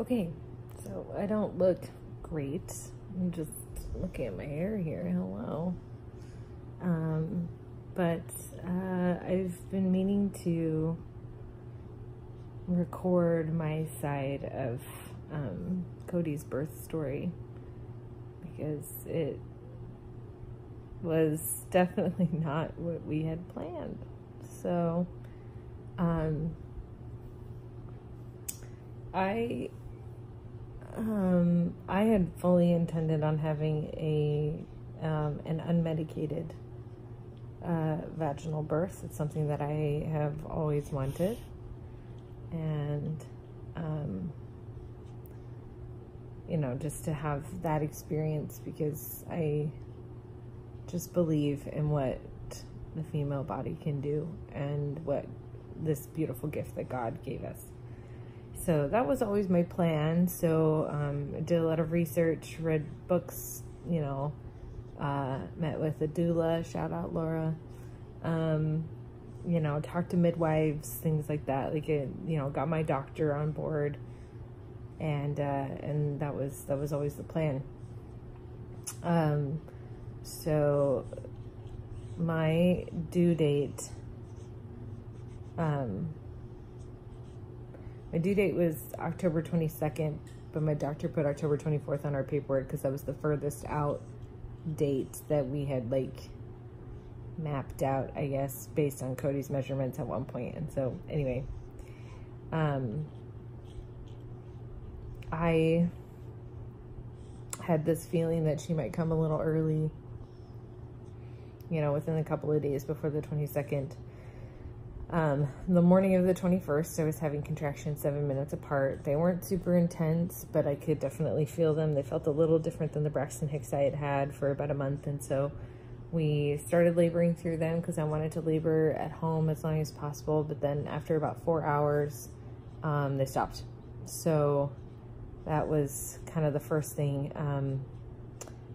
Okay, so I don't look great. I'm just looking at my hair here. Hello. But I've been meaning to record my side of Kody's birth story because it was definitely not what we had planned. So, I had fully intended on having an unmedicated vaginal birth. It's something that I have always wanted, and you know, just to have that experience, because I just believe in what the female body can do and what this beautiful gift that God gave us. So that was always my plan. So I did a lot of research, read books, you know, met with a doula, shout out Laura, you know, talked to midwives, things like that. Like, you know, got my doctor on board, and that was always the plan. So my due date, my due date was October 22nd, but my doctor put October 24th on our paperwork because that was the furthest out date that we had, like, mapped out, I guess, based on Kody's measurements at one point. And so, anyway, I had this feeling that she might come a little early, you know, within a couple of days before the 22nd. The morning of the 21st, I was having contractions 7 minutes apart. They weren't super intense, but I could definitely feel them. They felt a little different than the Braxton Hicks I had had for about a month. And so we started laboring through them because I wanted to labor at home as long as possible. But then after about 4 hours, they stopped. So that was kind of the first thing.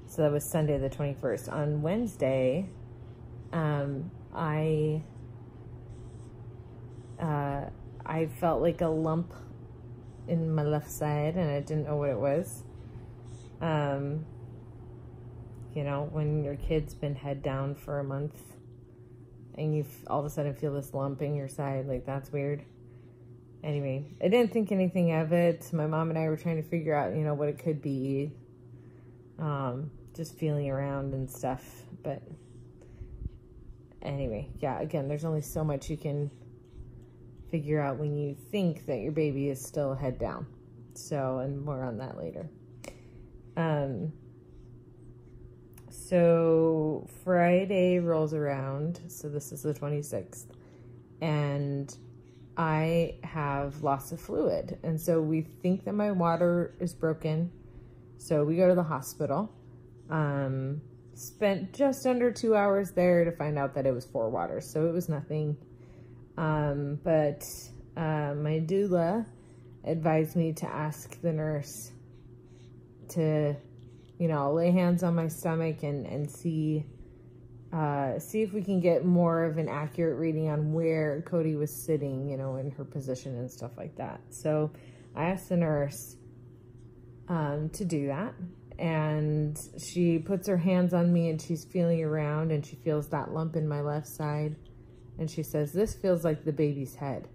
So that was Sunday the 21st. On Wednesday, I felt like a lump in my left side, and I didn't know what it was. You know, when your kid's been head down for a month and you all of a sudden feel this lump in your side, like, that's weird. Anyway, I didn't think anything of it. My mom and I were trying to figure out, you know, what it could be. Just feeling around and stuff. But anyway, yeah, again, there's only so much you can figure out when you think that your baby is still head down. So, and more on that later. So Friday rolls around, so this is the 26th, and I have loss of fluid. And so we think that my water is broken. So we go to the hospital. Spent just under 2 hours there to find out that it was 4 waters. So it was nothing. But my doula advised me to ask the nurse to, you know, lay hands on my stomach and see if we can get more of an accurate reading on where Kody was sitting, you know, in her position and stuff like that. So I asked the nurse to do that, and she puts her hands on me and she's feeling around, and she feels that lump in my left side, and she says, "This feels like the baby's head."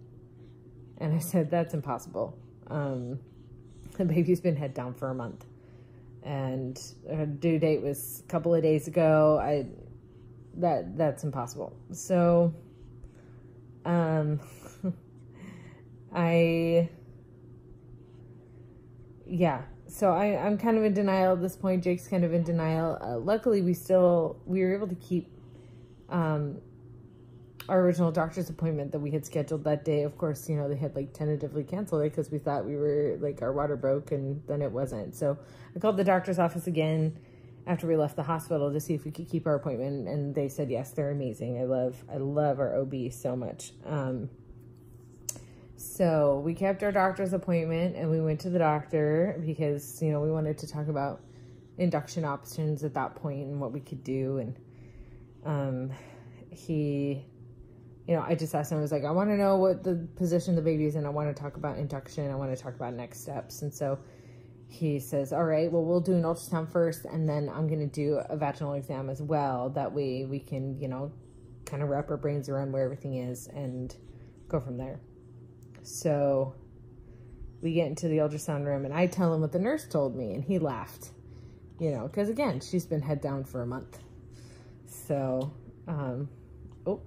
And I said, "That's impossible. The baby's been head down for a month, and her due date was a couple of days ago. That's impossible." So, yeah. So I'm kind of in denial at this point. Jake's kind of in denial. Luckily, we were able to keep our original doctor's appointment that we had scheduled that day. Of course, you know, they had, like, tentatively canceled it because we thought we were, like, our water broke, and then it wasn't. So I called the doctor's office again after we left the hospital to see if we could keep our appointment, and they said yes. They're amazing. I love our OB so much. So we kept our doctor's appointment, and we went to the doctor because, you know, we wanted to talk about induction options at that point and what we could do. And he you know, I just asked him, I was like, I want to know what the position the baby is in. I want to talk about induction. I want to talk about next steps. And so he says, all right, well, we'll do an ultrasound first, and then I'm going to do a vaginal exam as well. That way we can, you know, kind of wrap our brains around where everything is and go from there. So we get into the ultrasound room, and I tell him what the nurse told me, and he laughed, you know, because again, she's been head down for a month. So, oh,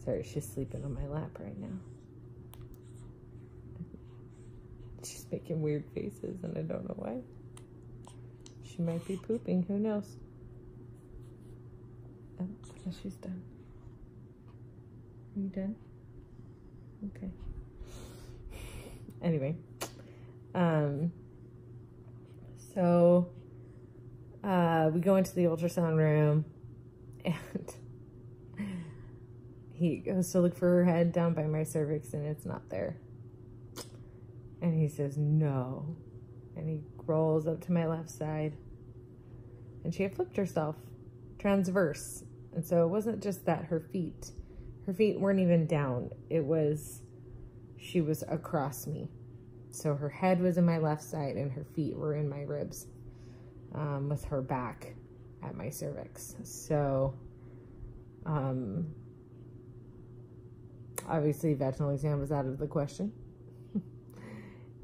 sorry, she's sleeping on my lap right now. She's making weird faces, and I don't know why. She might be pooping, who knows? Oh, she's done. Are you done? Okay. Anyway, so we go into the ultrasound room, and he goes to look for her head down by my cervix, and it's not there. And he says, no. And he rolls up to my left side, and she had flipped herself transverse. And so it wasn't just that her feet weren't even down. It was, she was across me. So her head was in my left side and her feet were in my ribs, with her back at my cervix. So, obviously vaginal exam was out of the question.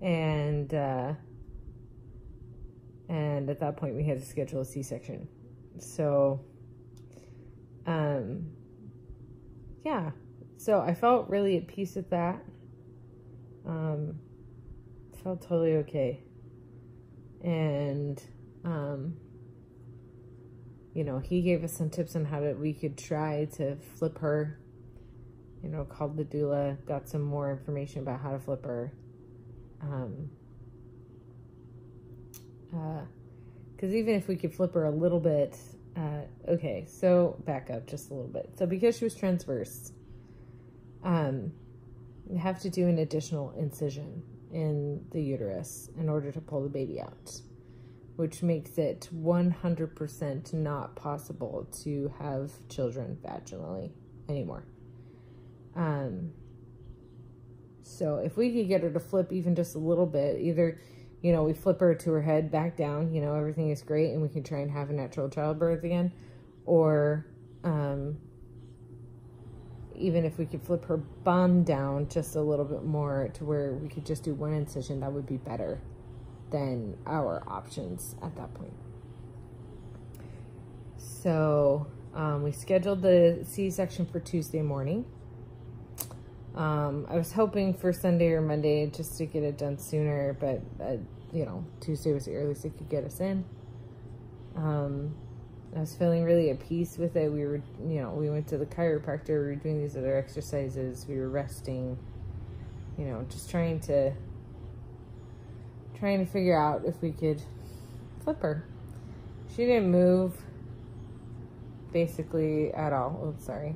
And at that point we had to schedule a C-section. So, yeah, so I felt really at peace with that. Felt totally okay. And, you know, he gave us some tips on how we could try to flip her, you know, called the doula, got some more information about how to flip her. Because even if we could flip her a little bit, okay, so back up just a little bit. So because she was transverse, you have to do an additional incision in the uterus in order to pull the baby out, which makes it 100% not possible to have children vaginally anymore. So if we could get her to flip even just a little bit, either, you know, we flip her to her head back down, you know, everything is great and we can try and have a natural childbirth again, or even if we could flip her bum down just a little bit more to where we could just do one incision, that would be better than our options at that point. So we scheduled the C-section for Tuesday morning. I was hoping for Sunday or Monday just to get it done sooner, but, you know, Tuesday was the earliest it could get us in. I was feeling really at peace with it. We were, you know, we went to the chiropractor, we were doing these other exercises, we were resting, you know, just trying to figure out if we could flip her. She didn't move basically at all. Oh, sorry.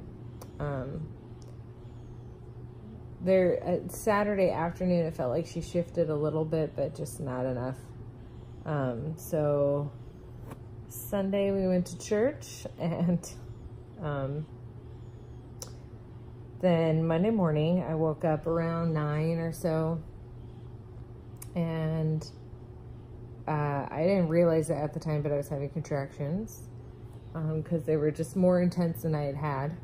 Saturday afternoon, it felt like she shifted a little bit, but just not enough. So Sunday we went to church, and then Monday morning I woke up around 9 or so, and I didn't realize it at the time, but I was having contractions because they were just more intense than I had had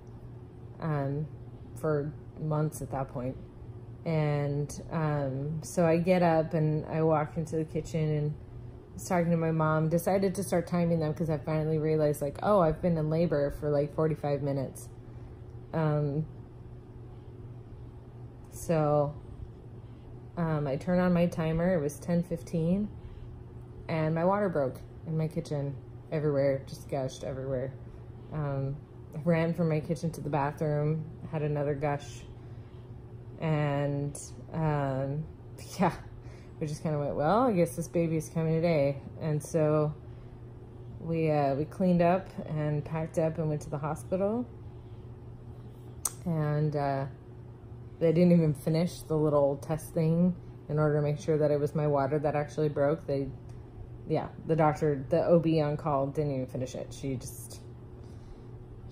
for months at that point. And so I get up and I walk into the kitchen and was talking to my mom, decided to start timing them because I finally realized, like, oh, I've been in labor for like 45 minutes. So I turned on my timer. It was 10:15 and my water broke in my kitchen everywhere, just gushed everywhere. Ran from my kitchen to the bathroom, had another gush, and yeah, we just kind of went, well, I guess this baby's coming today. And so we cleaned up and packed up and went to the hospital, and they didn't even finish the little test thing in order to make sure that it was my water that actually broke. The doctor, the OB on call, didn't even finish it.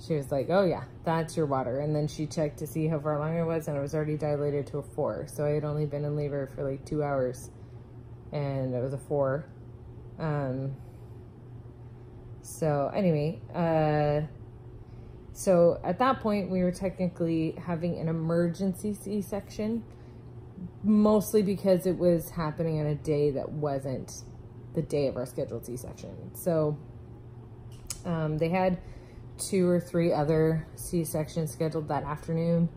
She was like, oh yeah, that's your water. And then she checked to see how far along I was, and I was already dilated to a 4. So I had only been in labor for like 2 hours, and it was a 4. So anyway, so at that point we were technically having an emergency C-section, mostly because it was happening on a day that wasn't the day of our scheduled C-section. So they had 2 or 3 other C-sections scheduled that afternoon.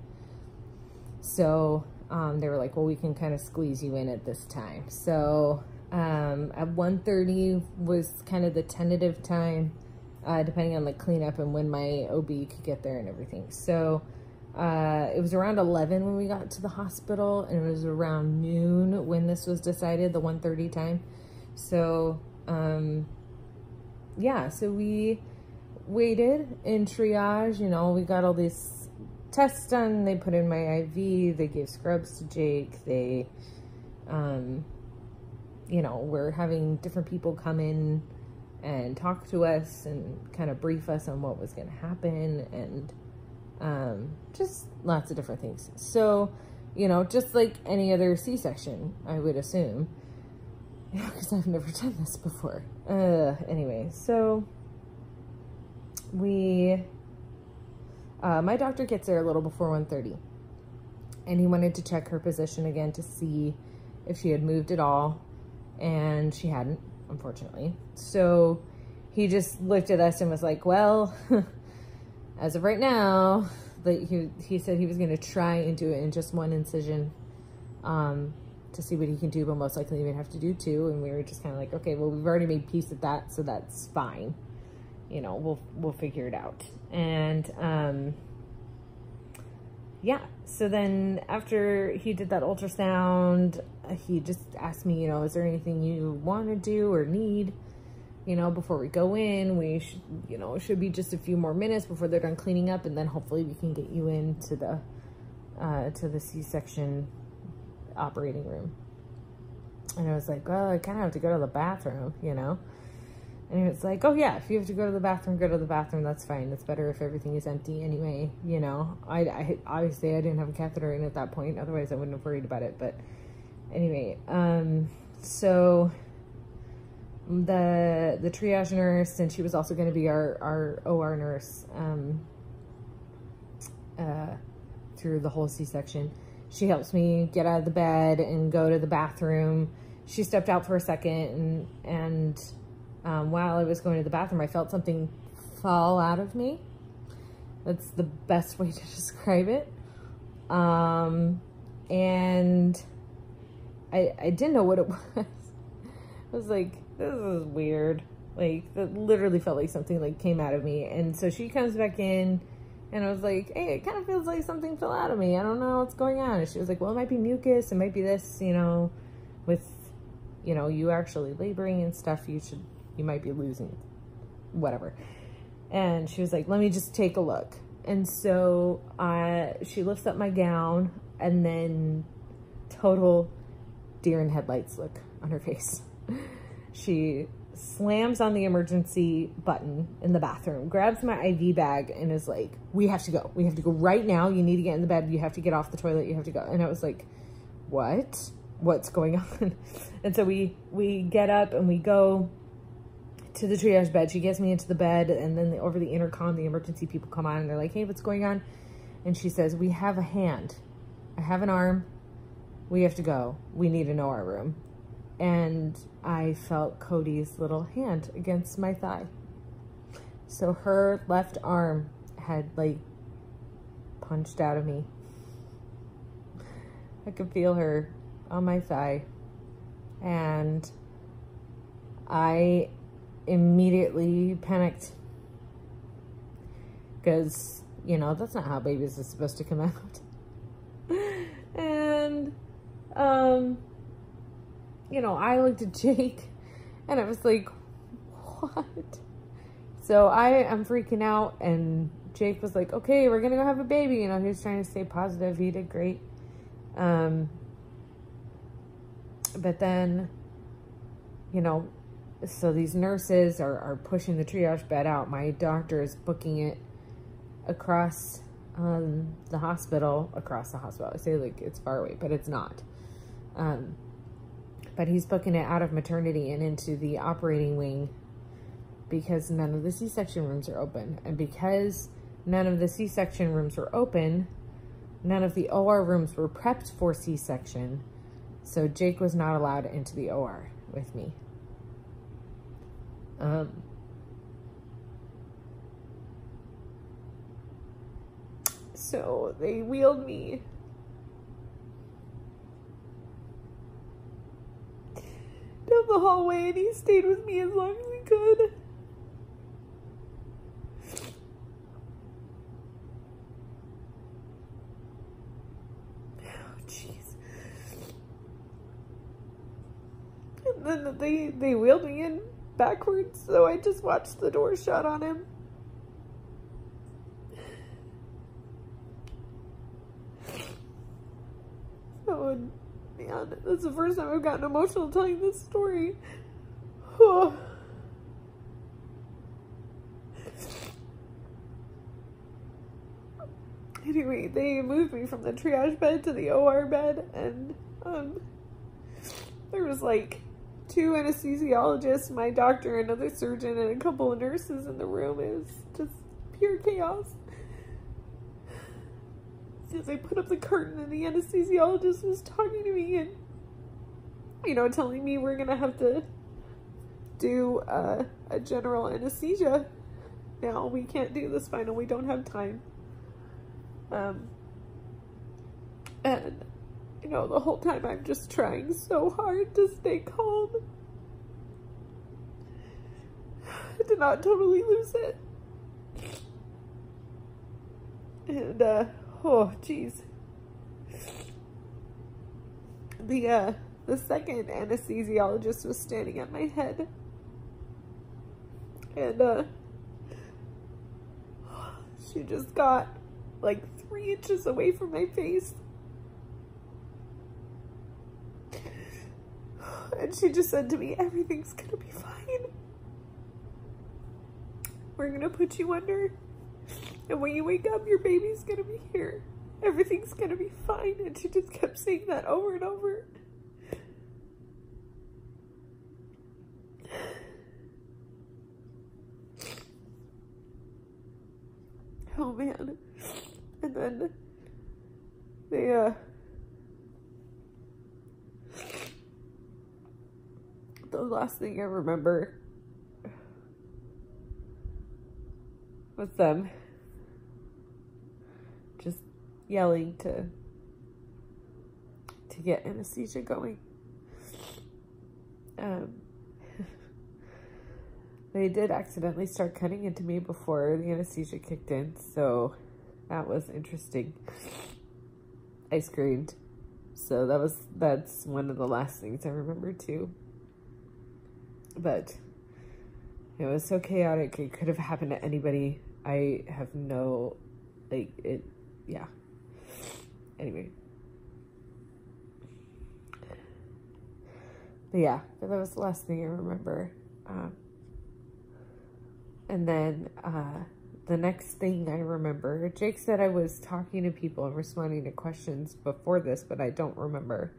So they were like, well, we can kind of squeeze you in at this time. So at 1:30 was kind of the tentative time, depending on the cleanup and when my OB could get there and everything. So it was around 11 when we got to the hospital, and it was around noon when this was decided, the 1:30 time. So yeah, so we waited in triage. You know, we got all these tests done. They put in my IV. They gave scrubs to Jake. They, you know, we're having different people come in and talk to us and kind of brief us on what was going to happen, and just lots of different things. So, you know, just like any other C-section, I would assume, because I've never done this before. Anyway, so my doctor gets there a little before 1:30, and he wanted to check her position again to see if she had moved at all, and she hadn't, unfortunately. So he just looked at us and was like, well, as of right now, he said he was going to try and do it in just 1 incision, to see what he can do, but most likely he would have to do 2. And we were just kind of like, okay, well, we've already made peace with that, so that's fine. You know, we'll figure it out. And yeah, so then after he did that ultrasound, he just asked me, you know, is there anything you want to do or need, you know, before we go in? We should, you know, it should be just a few more minutes before they're done cleaning up, and then hopefully we can get you into the C-section operating room. And I was like, well, I kind of have to go to the bathroom, you know. And he was like, oh yeah, if you have to go to the bathroom, go to the bathroom. That's fine. It's better if everything is empty anyway, you know. I obviously I didn't have a catheter in at that point, otherwise I wouldn't have worried about it. But anyway, so the triage nurse, and she was also going to be our OR nurse through the whole C-section. She helps me get out of the bed and go to the bathroom. She stepped out for a second, and while I was going to the bathroom, I felt something fall out of me. That's the best way to describe it. And I didn't know what it was. I was like, this is weird. Like, that literally felt like something like came out of me. And so she comes back in, and I was like, hey, it kind of feels like something fell out of me. I don't know what's going on. And she was like, well, it might be mucus. It might be this, you know, with, you know, you actually laboring and stuff, you might be losing whatever. And she was like, let me just take a look. And so she lifts up my gown, and then total deer in headlights look on her face. She slams on the emergency button in the bathroom, grabs my IV bag, and is like, we have to go. We have to go right now. You need to get in the bed. You have to get off the toilet. You have to go. And I was like, what? What's going on? And so we get up and we go to the triage bed. She gets me into the bed, and then over the intercom, the emergency people come on, and they're like, hey, what's going on? And she says, we have a hand. I have an arm. We have to go. We need to know our room. And I felt Kody's little hand against my thigh. So her left arm had like punched out of me. I could feel her on my thigh. And I immediately panicked, because, you know, that's not how babies are supposed to come out. And you know, I looked at Jake, and I was like, what? So I'm freaking out, and Jake was like, okay, we're gonna go have a baby. You know, he was trying to stay positive. He did great. But then, you know, so these nurses are pushing the triage bed out. My doctor is booking it across the hospital. I say like it's far away, but it's not. But he's booking it out of maternity and into the operating wing because none of the C-section rooms are open. And because none of the C-section rooms were open, none of the OR rooms were prepped for C-section. So Jake was not allowed into the OR with me. So they wheeled me down the hallway, and he stayed with me as long as he could. Oh, jeez. And then they wheeled me in backwards, so I just watched the door shut on him. Oh, man, that's the first time I've gotten emotional telling this story. Oh. Anyway, they moved me from the triage bed to the OR bed, and there was like 2 anesthesiologists, my doctor, another surgeon, and a couple of nurses in the room. It was just pure chaos. As I put up the curtain, and the anesthesiologist was talking to me and, you know, telling me we're gonna have to do a general anesthesia. Now we can't do the spinal. We don't have time. And, you know, the whole time I'm just trying so hard to stay calm. To not totally lose it. And, oh, geez. The second anesthesiologist was standing at my head. And, she just got like 3 inches away from my face. And she just said to me, everything's gonna be fine. We're gonna put you under. And when you wake up, your baby's gonna be here. Everything's gonna be fine. And she just kept saying that over and over. Oh, man. And then they, the last thing I remember was them just yelling to get anesthesia going. They did accidentally start cutting into me before the anesthesia kicked in, so that was interesting. I screamed. So that's one of the last things I remember too. But it was so chaotic. It could have happened to anybody. I have no, yeah. Anyway. But yeah, that was the last thing I remember. And then the next thing I remember, Jake said I was talking to people and responding to questions before this, but I don't remember.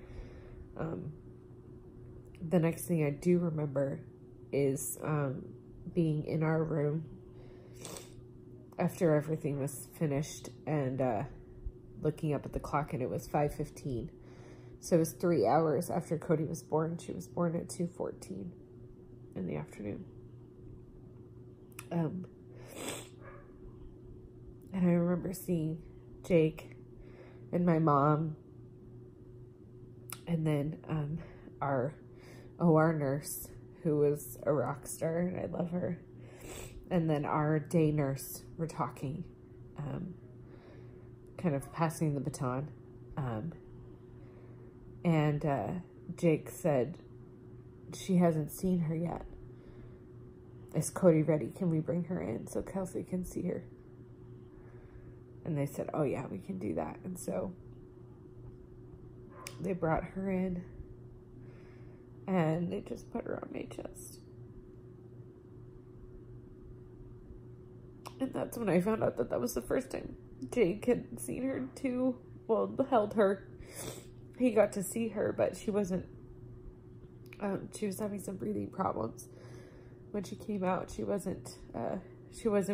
The next thing I do remember is being in our room after everything was finished and looking up at the clock, and it was 5:15. So it was 3 hours after Kody was born. She was born at 2:14 in the afternoon. And I remember seeing Jake and my mom, and then our OR nurse, who was a rock star, and I love her, and then our day nurse were talking, kind of passing the baton, and Jake said, she hasn't seen her yet. Is Kody ready? Can we bring her in so Kelsey can see her? And they said, oh yeah, we can do that. And so they brought her in and they just put her on my chest. And that's when I found out that that was the first time Jake had seen her too. Well, held her. He got to see her, but she wasn't, she was having some breathing problems. When she came out, she wasn't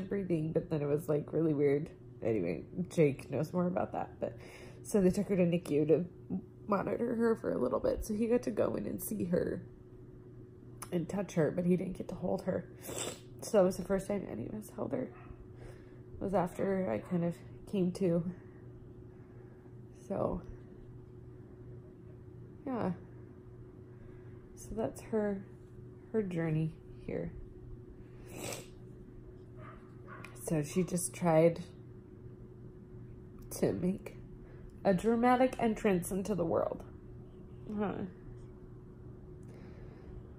breathing, but then it was like really weird. Anyway, Jake knows more about that, but so they took her to NICU to monitor her for a little bit. So he got to go in and see her and touch her, but he didn't get to hold her. So that was the first time any of us held her. It was after I kind of came to. So, yeah. So that's her journey here. So she just tried to make a dramatic entrance into the world.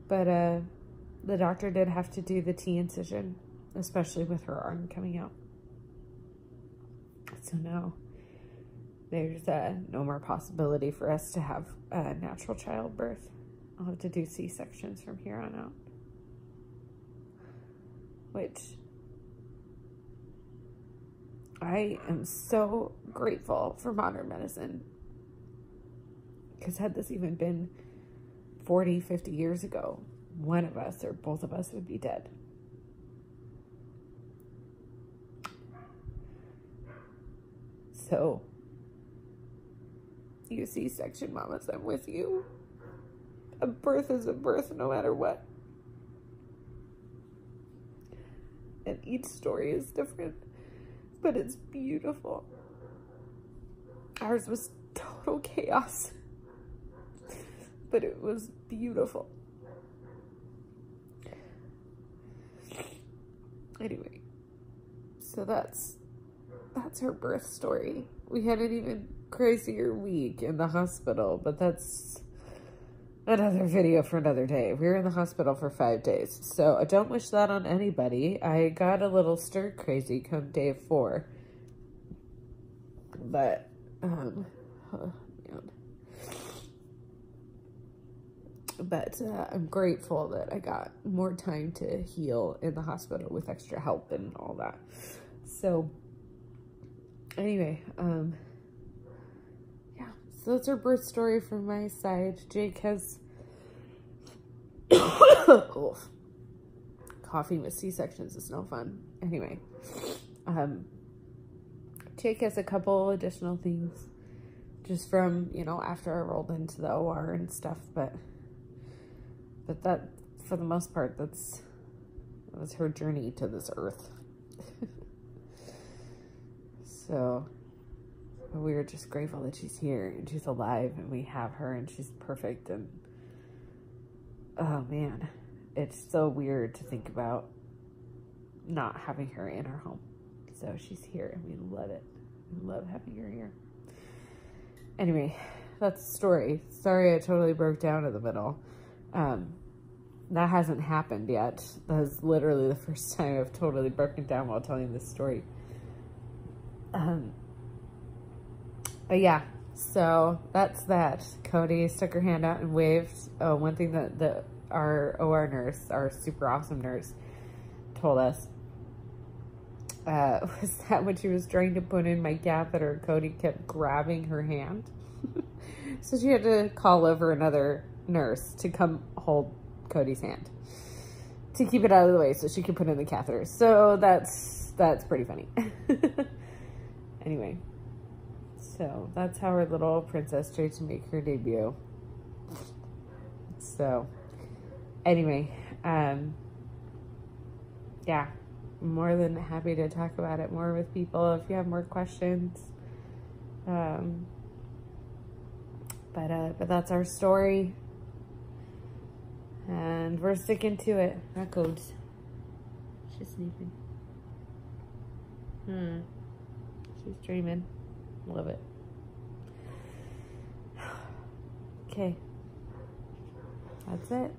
But the doctor did have to do the T incision, especially with her arm coming out. So now there's no more possibility for us to have natural childbirth. I'll have to do C-sections from here on out. Which I am so grateful for modern medicine. Because had this even been 40, 50 years ago, one of us or both of us would be dead. So, you C-section mamas, I'm with you. A birth is a birth no matter what. And each story is different, but it's beautiful. Ours was total chaos, but it was beautiful. Anyway, so that's her birth story. We had an even crazier week in the hospital, but that's another video for another day. We were in the hospital for 5 days, so I don't wish that on anybody. I got a little stir crazy come day 4, but oh man. But I'm grateful that I got more time to heal in the hospital with extra help and all that. So anyway, yeah, so that's our birth story from my side. Jake has coughing with C-sections is no fun. Anyway, Jake has a couple additional things just from, you know, after I rolled into the OR and stuff, but that, for the most part, that was her journey to this earth. So we were just grateful that she's here and she's alive and we have her and she's perfect. And oh man, it's so weird to think about not having her in our home. So she's here and we love it. We love having her here. Anyway, that's the story. Sorry I totally broke down in the middle. That hasn't happened yet. That is literally the first time I've totally broken down while telling this story. But yeah, so that's that. Kody stuck her hand out and waved. Oh, one thing that our OR nurse, our super awesome nurse, told us was that when she was trying to put in my catheter, Kody kept grabbing her hand. So she had to call over another nurse to come hold Kody's hand to keep it out of the way so she could put in the catheter. So that's pretty funny. Anyway, so that's how our little princess tried to make her debut. So anyway, yeah, I'm more than happy to talk about it more with people if you have more questions. But that's our story. And we're sticking to it. That codes. She's sleeping. She's dreaming. Love it. Okay. That's it.